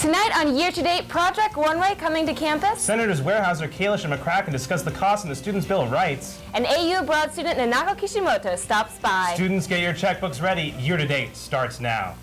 Tonight on Year to Date, Project Runway coming to campus. Senators Weyerhaeuser, Kalish, and McCracken discuss the cost in the Students' Bill of Rights. And AU abroad student Nanako Kishimoto stops by. Students, get your checkbooks ready. Year to Date starts now.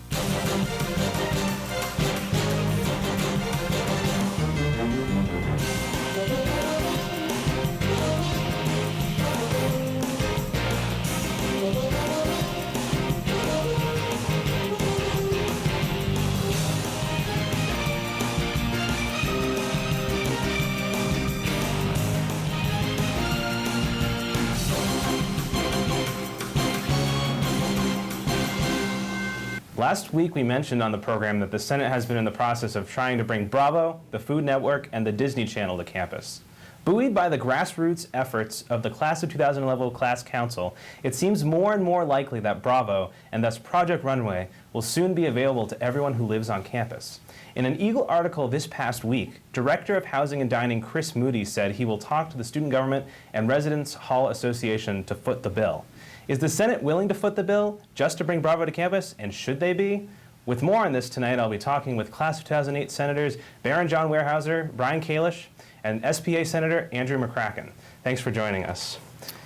Last week we mentioned on the program that the Senate has been in the process of trying to bring Bravo, the Food Network, and the Disney Channel to campus. Buoyed by the grassroots efforts of the Class of 2011 Class Council, it seems more and more likely that Bravo, and thus Project Runway, will soon be available to everyone who lives on campus. In an Eagle article this past week, Director of Housing and Dining Chris Moody said he will talk to the Student Government and Residence Hall Association to foot the bill. Is the Senate willing to foot the bill just to bring Bravo to campus, and should they be? With more on this tonight, I'll be talking with Class of 2008 Senators Baron John Weyerhaeuser, Brian Kalish, and SPA Senator Andrew McCracken. Thanks for joining us.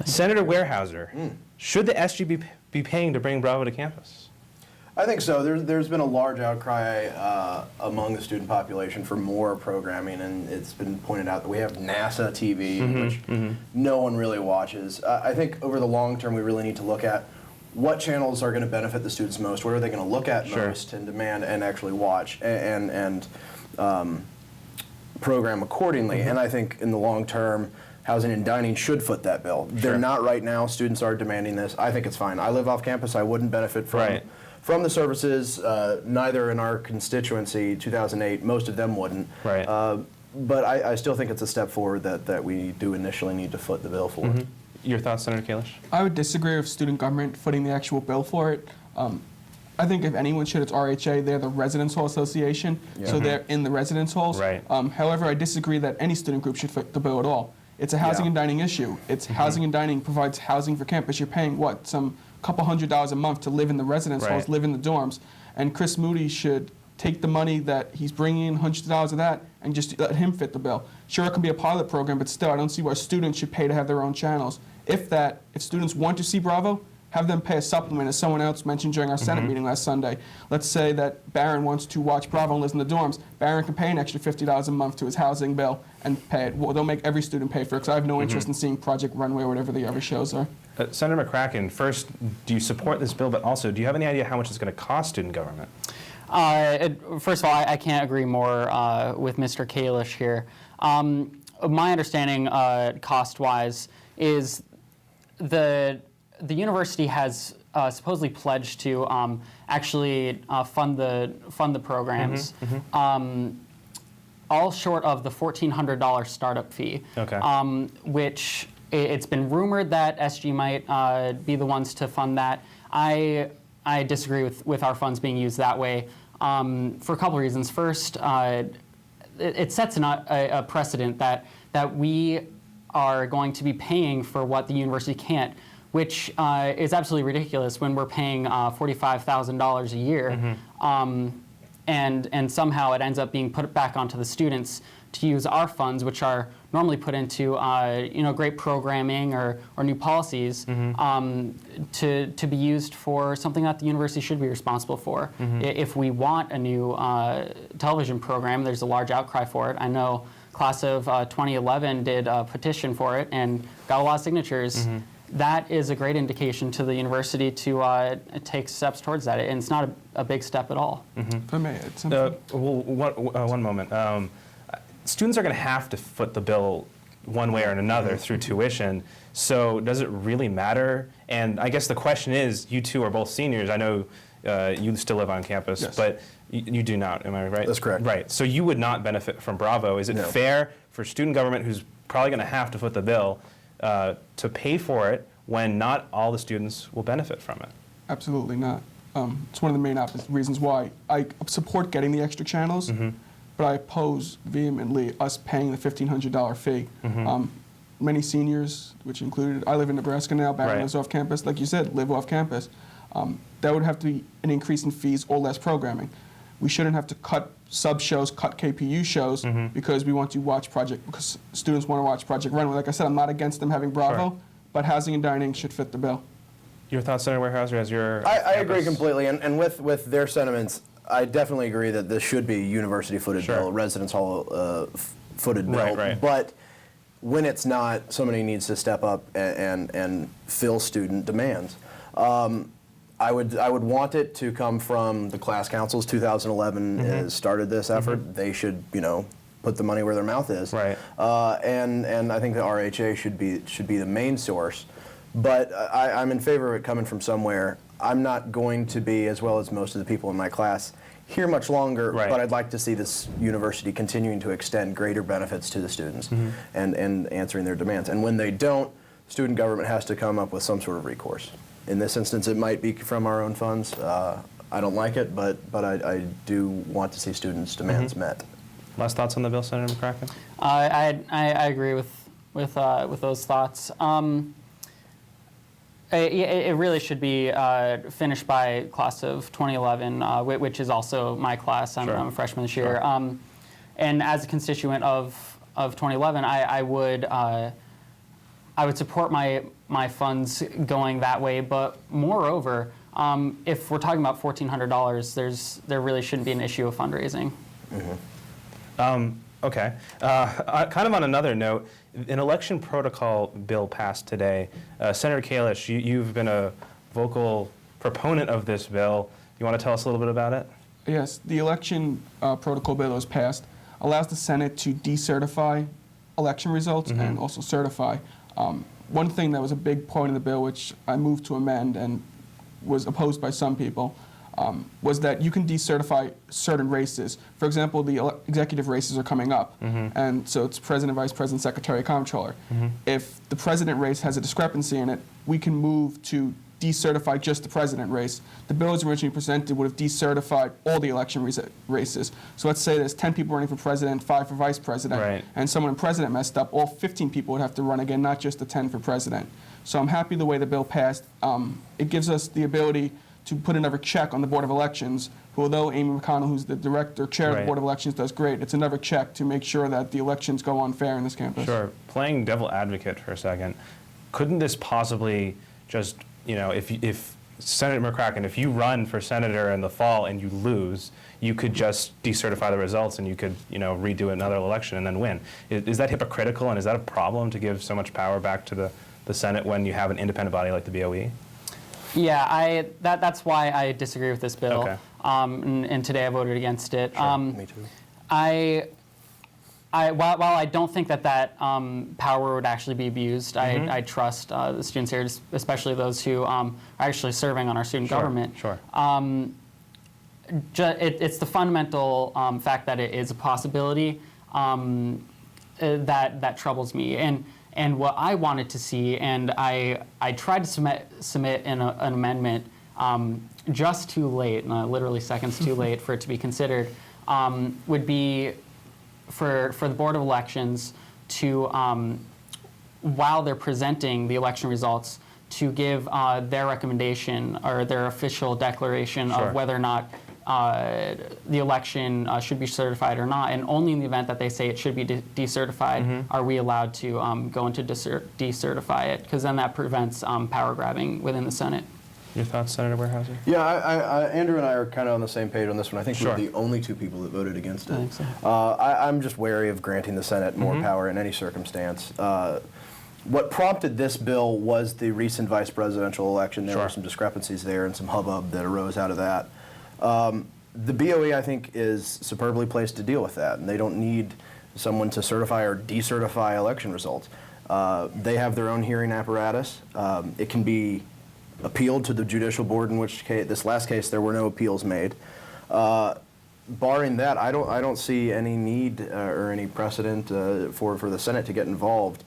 Senator Weyerhaeuser, should the SG be paying to bring Bravo to campus? I think so. There's been a large outcry among the student population for more programming, and it's been pointed out that we have NASA TV, which no one really watches. I think over the long term, we really need to look at what channels are going to benefit the students most, what are they going to look at most and demand and actually watch and program accordingly. And I think in the long term, Housing and Dining should foot that bill. They're not right now. Students are demanding this. I think it's fine. I live off campus. I wouldn't benefit from the services, neither in our constituency, 2008, most of them wouldn't. But I still think it's a step forward that we do initially need to foot the bill for. Your thoughts, Senator Kalish? I would disagree with student government footing the actual bill for it. I think if anyone should, it's RHA. They're the Residence Hall Association, so they're in the residence halls. However, I disagree that any student group should foot the bill at all. It's a housing and dining issue. It's housing and dining provides housing for campus. You're paying, what, some couple $100s a month to live in the residence halls, live in the dorms. And Chris Moody should take the money that he's bringing in, hundreds of dollars of that, and just let him fit the bill. Sure, it can be a pilot program, but still, I don't see why students should pay to have their own channels. If students want to see Bravo, have them pay a supplement, as someone else mentioned during our Senate meeting last Sunday. Let's say that Barron wants to watch Bravo and lives in the dorms. Barron can pay an extra $50 a month to his housing bill and pay it. Well, they'll make every student pay for it, because I have no interest in seeing Project Runway or whatever the other shows are. Senator McCracken, first, do you support this bill, but also, do you have any idea how much it's going to cost student government? First of all, I can't agree more with Mr. Kalish here. My understanding, cost-wise, is the university has supposedly pledged to actually fund the programs, all short of the $1,400 startup fee, which it's been rumored that SG might be the ones to fund that. I disagree with our funds being used that way for a couple of reasons. First, it sets a precedent that we are going to be paying for what the university can't, which is absolutely ridiculous when we're paying $45,000 a year, and somehow it ends up being put back onto the students to use our funds, which are normally put into great programming or new policies, to be used for something that the university should be responsible for. If we want a new television program, there's a large outcry for it. I know Class of 2011 did a petition for it and got a lot of signatures. That is a great indication to the university to take steps towards that, and it's not a big step at all. If I may add something. One moment. Students are going to have to foot the bill one way or another through tuition, so does it really matter? And I guess the question is, you two are both seniors. I know you still live on campus, but you do not, am I right? That's correct. Right, so you would not benefit from Bravo. Is it fair for student government, who's probably going to have to foot the bill, to pay for it when not all the students will benefit from it? Absolutely not. It's one of the main reasons why I support getting the extra channels, but I oppose vehemently us paying the $1,500 fee. Many seniors, which included, I live in Nebraska now, Barron lives off campus, like you said, live off campus. That would have to be an increase in fees or less programming. we shouldn't have to cut sub-shows, cut KPU shows because we want to watch because students want to watch Project Runway. Like I said, I'm not against them having Bravo, but housing and dining should fit the bill. Your thoughts, Senator Weyerhaeuser, as your I agree completely, and with their sentiments, I definitely agree that this should be a university-footed bill, residence hall footed bill. Right. But when it's not, somebody needs to step up and fill student demands. I would want it to come from the class councils. 2011 has started this effort. They should, put the money where their mouth is. Right. And I think the RHA should be the main source. But I'm in favor of it coming from somewhere. I'm not going to be, as well as most of the people in my class, here much longer, but I'd like to see this university continuing to extend greater benefits to the students and answering their demands. And when they don't, student government has to come up with some sort of recourse. In this instance, it might be from our own funds. I don't like it, but I do want to see students' demands met. Last thoughts on the bill, Senator McCracken? I agree with those thoughts. It really should be finished by class of 2011, which is also my class. I'm a freshman this year. And as a constituent of 2011, I would support my funds going that way. But moreover, if we're talking about $1,400, there really shouldn't be an issue of fundraising. Okay. Kind of on another note, an election protocol bill passed today. Senator Kalish, you've been a vocal proponent of this bill. You want to tell us a little bit about it? Yes, the election protocol bill that was passed allows the Senate to decertify election results and also certify. One thing that was a big point of the bill, which I moved to amend and was opposed by some people, was that you can decertify certain races. For example, the executive races are coming up, and so it's president, vice president, secretary, comptroller. If the president race has a discrepancy in it, we can move to decertify just the president race. The bill as originally presented would have decertified all the election races. So let's say there's 10 people running for president, 5 for vice president, and someone in president messed up, all 15 people would have to run again, not just the 10 for president. So I'm happy the way the bill passed. It gives us the ability to put another check on the Board of Elections, who, although Amy McConnell, who's the chair of the Board of Elections, does great, it's another check to make sure that the elections go on fair in this campus. Sure. Playing devil advocate for a second, couldn't this possibly just, if Senator McCracken, if you run for senator in the fall and you lose, you could just decertify the results and you could, redo another election and then win. Is that hypocritical, and is that a problem to give so much power back to the Senate when you have an independent body like the BOE? Yeah, that's why I disagree with this bill. Okay. And today I voted against it. Sure, me too. While I don't think that power would actually be abused, I trust the students here, especially those who are actually serving on our student government. Sure. It's the fundamental fact that it is a possibility that troubles me. And what I wanted to see, and I tried to submit an amendment just too late, literally seconds too late for it to be considered, would be for the Board of Elections to, while they're presenting the election results, to give their recommendation or their official declaration of whether or not the election should be certified or not, and only in the event that they say it should be decertified are we allowed to go into decertify it, because then that prevents power grabbing within the Senate. Your thoughts, Senator Weyerhaeuser? Yeah, Andrew and I are kind of on the same page on this one. I think we're the only two people that voted against it. I think so. I'm just wary of granting the Senate more power in any circumstance. What prompted this bill was the recent vice presidential election. There were some discrepancies there and some hubbub that arose out of that. The BOE, I think, is superbly placed to deal with that, and they don't need someone to certify or decertify election results. They have their own hearing apparatus. It can be appealed to the judicial board, in which case, this last case, there were no appeals made. Barring that, I don't see any need or any precedent for the Senate to get involved.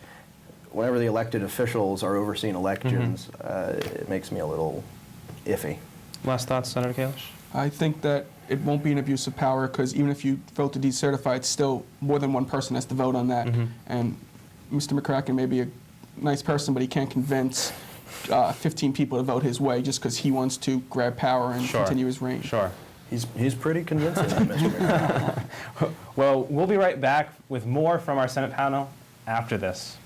Whenever the elected officials are overseeing elections, it makes me a little iffy. Last thoughts, Senator Kalish? I think that it won't be an abuse of power, because even if you vote to decertify, it's still more than one person has to vote on that. And Mr. McCracken may be a nice person, but he can't convince 15 people to vote his way just because he wants to grab power and continue his reign. Sure. He's pretty convincing, Mr. McCracken. Well, we'll be right back with more from our Senate panel after this.